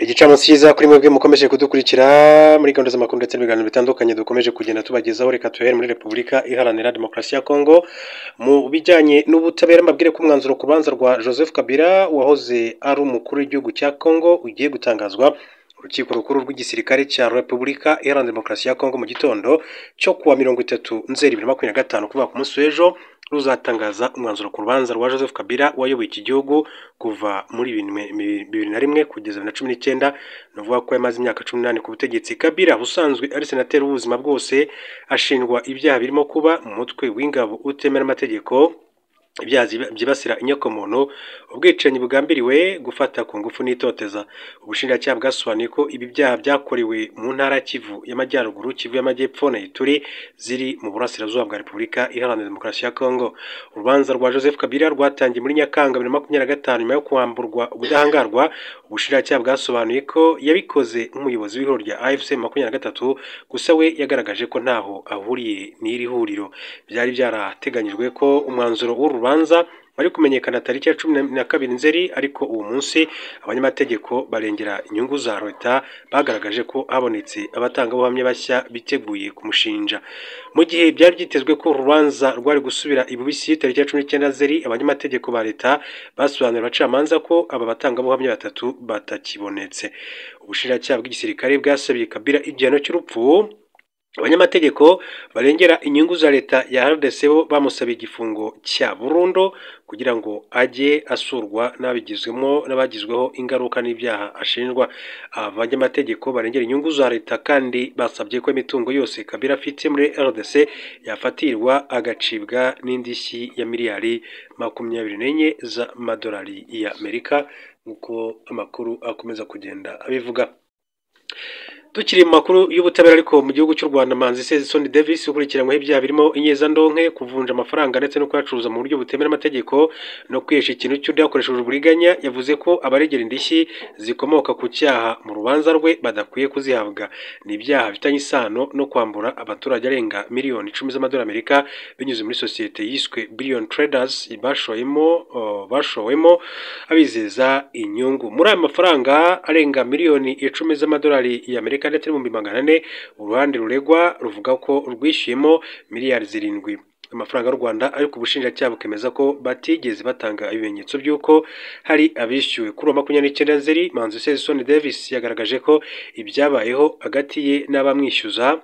Igicamunsi cyiza kuri mwebwe mukomeje kudukurikira muri gahunda z'amakuru ndetse n'ibiganiro bitandukanye dukomeje kugenda tubagezaho. Reka tuhere muri Repubulika Iharanira Demokarasi ya Kongo mu bijyanye n'ubutabera. Mbabwire ko umwanzuro ku rubanza rwa Joseph Kabila wahoze ari umukuru w'igihugu cya Kongo ugiye gutangazwa. Urukiko rukuru rw'igisirikare cya Repubulika Iharanira Demokarasi ya Kongo mu gitondo cyo kuwa 30 Nzeri 2025 kuva ku munsi w'ejo ruzatangaza umwanzuro ku rubanza rwa Joseph Kabila wayoboye iki gihugu kuva muri 2001 kugeza 2019. Navuga ko yamaze imyaka 18 ku butegetsi. Kabila usanzwe ari senateri w'ubuzima bwose ashinjwa ibyaha birimo kuba mu mutwe w'ingabo utemera amategeko, ibyaha byibasira inyokomuntu, ubwicanyi bugambiriwe, gufata ku ngufu n'itoteza. Ubushinjacyaha bwasobanuye ko ibi byaha byakorewe mu ntara Kivu y'Amajyaruguru, Kivu y'Amajyepfo na Ituri ziri mu burasirazuba bwa Repubulika Iharanira Demokarasi ya Kongo. Urubanza rwa Joseph Kabila rwatangiye muri Nyakanga 2025 nyuma yo kwamburwa ubudahangarwa. Ubushinjacyaha bwasobanuye ko yabikoze nk'umuyobozi w'ihuriro rya AFC 23, gusa we yagaragaje ko ntaho ahuriye n'iri huriro. Byari byarateganyijwe ko umwanzuro w'urubanza wari kumenyekana tariki ya 12 Nzeri, ariko uwo munsi abanyamategeko barengera inyungu za leta bagaragaje ko habonetse abatangabuhamya bashya biteguye kumushinja. Mu gihe byari byitezwe ko urubanza rwari gusubira ibubisi tariki ya 19 Nzeri, abanyamategeko ba leta basobanurira abacamanza ko aba batangabuhamya batatu batakibonetse. Ubushinjacyaha bw'igisirikare bwasabiye Kabila igihano cy'urupfu. Abanyamategeko barengera inyungu za leta ya RDC bo bamusabiye igifungo cya burundu kugira ngo ajye asurwa n'abagizweho ingaruka n'ibyaha ashinjwa. Abanyamategeko barengera inyungu za leta kandi basabye ko imitungo yose Kabila afite muri RDC yafatirwa agacibwa n'indishyi ya miliyari 24 z'amadolari y'Amerika, nk'uko amakuru akomeza kugenda abivuga. Tukiri mu makuru y'ubutabera ariko mu gihugu cy'u Rwanda, Manzi Sezisoni Davis ukurikiranyweho ibyaha birimo inyezandonke, kuvunja amafaranga ndetse no kuyacuruza mu buryo butemera amategeko no kwihesha ikintu cy'undi hakoreshejwe uburiganya, yavuze ko abaregera indishyi zikomoka ku cyaha mu rubanza rwe badakwiye kuzihabwa. Ni ibyaha bifitanye isano no kwambura abaturage arenga miliyoni 10 z'amadolari Amerika binyuze muri sosiyete yiswe Billion Traders bashowemo abizeza inyungu. Muri aya mafaranga arenga miliyoni 10 z'amadolari y'Amerika ndetse n'ibihumbi 400, uruhande ruregwa ruvuga ko rwishyuyemo miliyari 7 amafaranga y'u Rwanda, ariko ubushinjacyaha bukemeza ko batigeze batanga ibimenyetso by'uko hari abishyuwe. Kuri 29 Nzeri, Manzi Sezisoni Davis yagaragaje ko ibyabayeho hagati ye n'abamwishyuza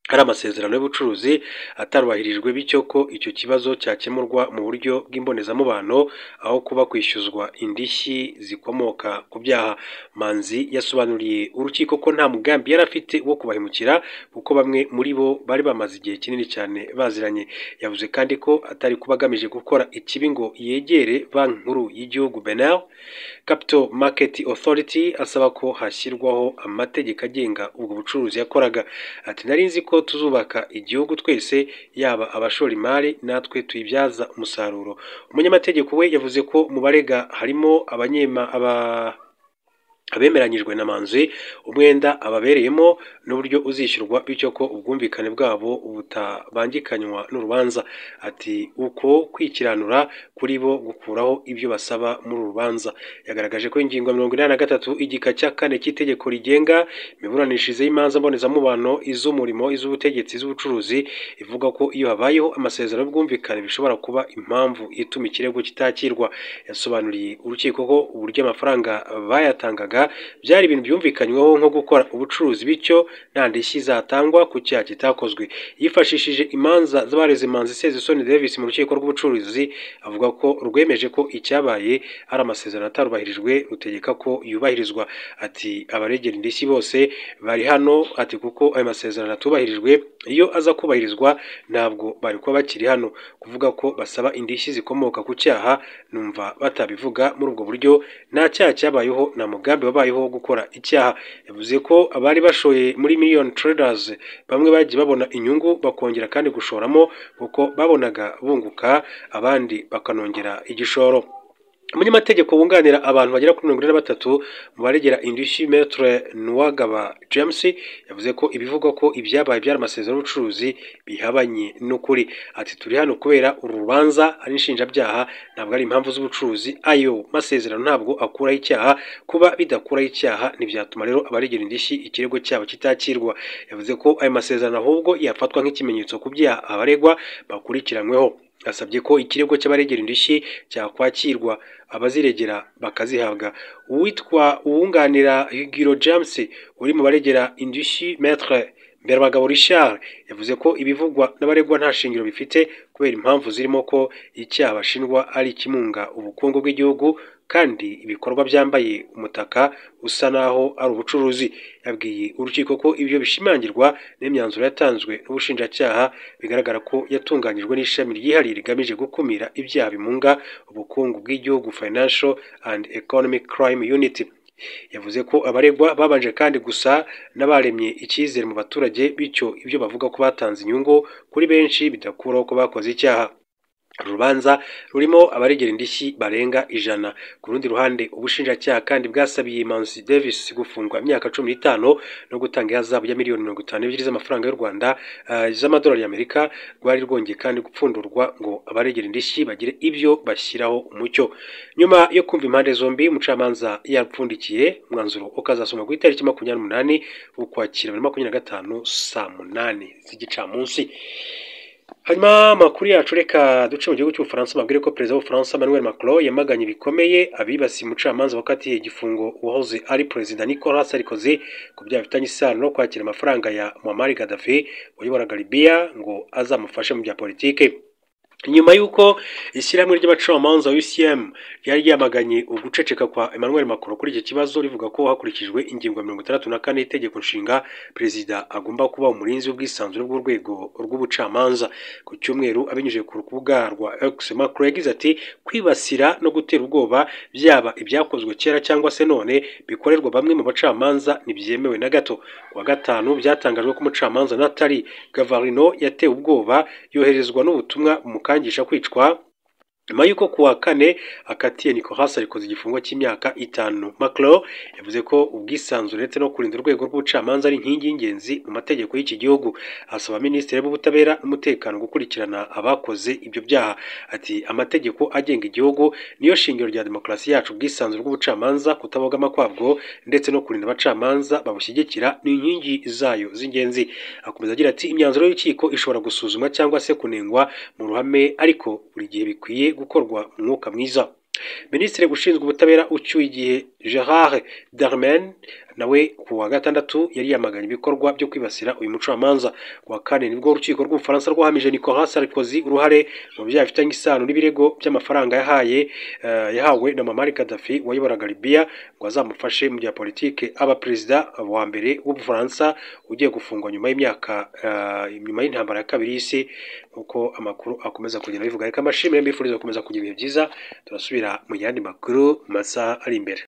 hari amasezerano y'ubucuruzi atarubahirijwe, bityo ko icyo kibazo cyakemurwa mu buryo bw'imbonezamubano aho kuba kwishyuzwa indishyi zikomoka ku byaha. Manzi yasobanuriye urukiko ko nta mugambi yari afite wo kubahemukira kuko bamwe muri bo bari bamaze igihe kinini cyane baziranye. Yavuze kandi ko atari kuba agamije gukora ikibi ngo yegere Banki Nkuru y'Igihugu BNR, Capital Market Authority, asaba ko hashyirwaho amategeko agenga ubwo bucuruzi yakoraga. Ati, nari nzi ko tuzubaka igihugu twese, yaba abashora imari natwe tuyibyaza umusaruro. Umunyamategeko we yavuze ko mu barega harimo abemeranyijwe na Manzi umwenda ababereyemo n'uburyo uzishyurwa, bityo ko ubwumvikane bwabo butabangikanywa n'urubanza. Ati, uko kwikiranura kuri bo gukuraho ibyo basaba muri urubanza. Yagaragaje ko ingingo ya 83 igika cya 4 cy'itegeko rigenga imiburanishirize y'imanza mbonezamubano, iz'umurimo, iz'ubutegetsi, iz'ubucuruzi ivuga ko iyo habayeho amasezerano y'ubwumvikane bishobora kuba impamvu ituma ikirego kitakirwa. Yasobanuriye urukiko ko uburyo amafaranga bayatangaga byari ibintu byumvikanyweho nko gukora ubucuruzi, bityo nta ndishyi zatangwa ku cyaha kitakozwe. Yifashishije imanza z'abareze Manzi Sezisoni Davis mu rukiko rw'ubucuruzi, avuga ko rwemeje ko icyabaye ari amasezerano atarubahirijwe rutegeka ko yubahirizwa. Ati, abaregera indishyi bose bari hano, ati kuko ayo masezerano atubahirijwe, iyo aza kubahirizwa ntabwo bari kuba bakiri hano. Kuvuga ko basaba indishyi zikomoka ku cyaha numva batabivuga muri ubwo buryo. Nta cyaha cyabayeho, nta mugambi wabayeho wo gukora icyaha. Yavuze ko abari bashoye muri Million Traders bamwe bagiye babona inyungu bakongera kandi gushoramo kuko babonaga bunguka, abandi bakanongera igishoro. umunyamategeko wunganira abantu bagera kuri 43 mu baregera indishyi Maître Nuwagaba James yavuze ko ibivugwa ko ibyabaye byari amasezerano y'ubucuruzi bihabanye n'ukuri. Ati turi hano kubera uru rubanza ari inshinjabyaha, ntabwo ari impamvu z'ubucuruzi. Ayo masezerano ntabwo akuraho icyaha, kuba bidakuraho icyaha ntibyatuma rero abaregera indishyi ikirego cyabo kitakirwa. Yavuze ko ayo masezerano ahubwo yafatwa nk'ikimenyetso ku byaha abaregwa bakurikiranyweho. Asabye ko ikirego cy'abaregera indishyi cyakwakirwa abaziregera bakazihabwa. Uwitwa uwunganira Higiro James uri mu baregera indishyi Maître Mberabagabo Richard yavuze ko ibivugwa n'abaregwa nta shingiro bifite kubera impamvu zirimo ko icyaha bashinjwa ari ikimunga ubukungu bw'igihugu kandi ibikorwa byambaye umutaka usa naho ari ubucuruzi. Yabwiye urukiko ko ibyo bishimangirwa n'imyanzuro yatanzwe n'ubushinjacyaha bigaragara ko yatunganyijwe n'ishami ryihariye rigamije gukumira ibyaha bimunga ubukungu bw'igihugu Financial and Economic Crime Unit. Yavuze ko abaregwa babanje kandi gusa n'abaremye icyizere mu baturage, bityo ibyo bavuga ko batanze inyungu kuri benshi bidakuraho ko bakoze icyaha. Urubanza rurimo abaregera indishyi barenga 100. Ku rundi ruhande ubushinjacyaha kandi bwasabiye Manzi Davis gufungwa imyaka 15 no gutanga ihazabu ya miliyoni 52 z'amafaranga y'u Rwanda z'amadolari y'Amerika. Rwari rwongeye kandi gupfundurwa ngo abaregera indishyi bagire ibyo bashyiraho umucyo. Nyuma yo kumva impande zombi, umucamanza yapfundikiye umwanzuro ukazasomwa ku itariki 28 ukwakira 2025 saa 8 z'igicamunsi. Hanyuma amakuru yacu reka duce mu gihugu cy'Ubufaransa mabwire ko perezida w'Ubufaransa Emmanuel Macron yamaganye bikomeye abibasiye umucamanza wakatiye igifungo uwahoze ari perezida Nicolas Sarkozy ku byaha bifitanye isano no kwakira amafaranga ya Muammar Gaddafi wayoboraga Libya ngo azamufashe mu bya politike. Nyuma y'uko ishyirahamwe ry'abacamanza UCM ryari ryamaganye uguceceka kwa Emmanuel Macron kuri iki kibazo rivuga ko hakurikijwe ingingo ya 64 y'itegeko nshinga perezida agomba kuba umurinzi w'ubwisanzure bw'urwego rw'ubucamanza. Ku cyumweru abinyujije ku rubuga rwa X, Macron yagize ati kwibasira no gutera ubwoba byaba ibyakozwe kera cyangwa se none bikorerwa bamwe mu bacamanza ntibyemewe na gato. Kuwa gatanu byatangajwe ko umucamanza Nathalie Gavarino yatewe ubwoba yoherezwa n'ubutumwa mukangisha kwicwa nyuma y'uko kuwa kane akatiye Nicolas Sarkozy igifungo cy'imyaka 5. Macron yavuze ko ubwisanzure ndetse no kurinda urwego rw'ubucamanza ari inkingi y'ingenzi mu mategeko y'iki gihugu. Asaba minisitiri w'ubutabera n'umutekano gukurikirana abakoze ibyo byaha. Ati amategeko agenga igihugu niyo shingiro rya demokarasi yacu. Ubwisanzure bw'ubucamanza, kutabogama kwabwo ndetse no kurinda abacamanza babushyigikira ni inkingi zayo z'ingenzi. Akomeza agira ati imyanzuro y'urukiko ishobora gusuzumwa cyangwa se kunengwa mu ruhame, ariko buri gihe bikwiye gukorwa umwuka mwiza. Minisitiri ushinzwe ubutabera ucyuye igihe Gérard Darmanin nawe kuwa gatandatu yari yamaganye ibikorwa byo kwibasira uyu mucamanza. Kuwa kane nibwo urukiko rw'Ubufaransa rwahamije Nicolas Sarkozy uruhare mu byaha bifitanye isano n'ibirego by'amafaranga yahawe na Muammar Gaddafi wayoboraga Libya ngo azamufashe mu bya politike. Aba perezida wa mbere w'Ubufaransa ugiye gufungwa nyuma y'intambara ya kabiri y'isi, uko amakuru akomeza kugenda bivuga. Reka amashimire mbifuriza gukomeza kugira ibihe byiza, turasubira mu yandi makuru masaha ari imbere.